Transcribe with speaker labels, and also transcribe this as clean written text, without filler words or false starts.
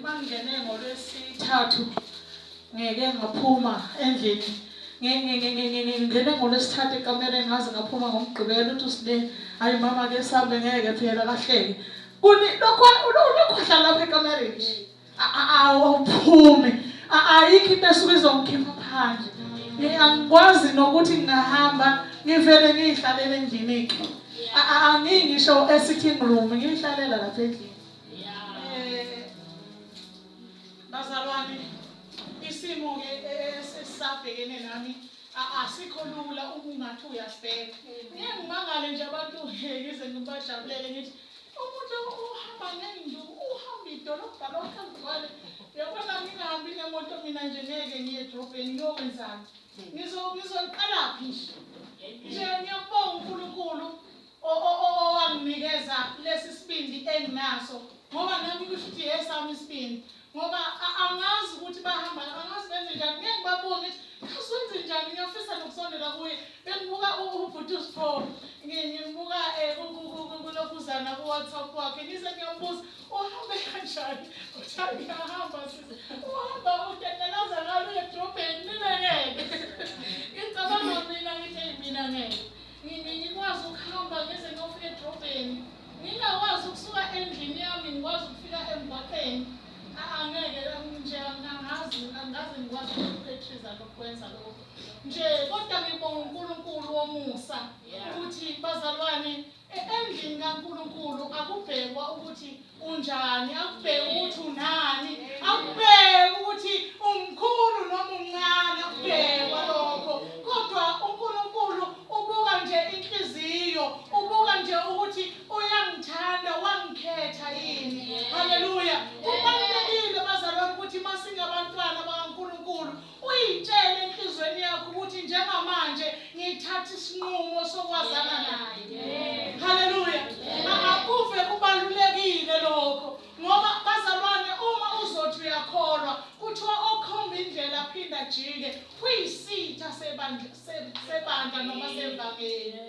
Speaker 1: Mangene ngolwesithathu ngeke ngaphuma endlini. Ngene ngolwesithathu ekamereni ngaze ngaphuma ngomgqibelo uthi sine hayi mama ke sambe ngeke phela kahleke. Kuni lokho ulokhohla lapha ekamereni. Awuphume. Ayikho into esuke izongikhipha phandle. Angikwazi nokuthi ngingahamba ngivele ngihlalele endlini iki. Angingisho e-sitting room ngihlalela lapha endlini. Bazalwane isimo ke esisabhekene nami asikho lula ungathi uyasibheka. Ngiyangimangala nje abantu ngize ngibajabulele ngithi umuntu uhamba ngenduku uhamba idolobha lokhangwale yabona ngingahambi ngemoto mina nje ngeke ngiye edrobheni ngiyokwenzani ngizoqala phi nje ngiyabonga uNkulunkulu owanginikeza lesi sibindi enginaso ngoba nami kusho yesami isibindi ngoba angazi ukuthi bahamba angazi benze njani ngeke babone ukuthi wenze njani ngiyafisa nokusondela kuye bengibuka ubhuti uSipho ngimbuka kulokuzana ku WhatsApp wakhe ngize ngiyambuza uhambe kanjani uthi ngiyahamba sisi uhamba utetelaza ngalo edrobheni mina ngeke ngicabanga mina ngeke ngikwazi ukuhamba ngize ngiyofika edrobheni ngingakwazi ukusuka endlini yami ngikwazi ukufika emgwaqeni angeke nje angazi ngikwazi ukuphethiza lokwenza lokho nje kodwa ngibonga uNkulunkulu womusa ukuthi bazalwane endlini kaNkulunkulu akubhekwa ukuthi unjani akubheki ukuthi unani akubheki ukuthi umkhulu noma umncane akubhekwa lokho kodwa uNkulunkulu ubuka nje inhliziyo ubuka nje ukuthi uyangithanda wangikhetha yini haleluya kubalulekile bazalwane ukuthi masingabantwana bakaNkulunkulu uyitshele enhlizweni yakho ukuthi njengamanje ngithatha isinqumo sokwazana naye haleluya akuve kubalulekile lokho ngoba bazalwane uma uzothi uyakholwa kuthiwa okhomba indlela aphinda jike kuyisitha sebandla noma sevangeli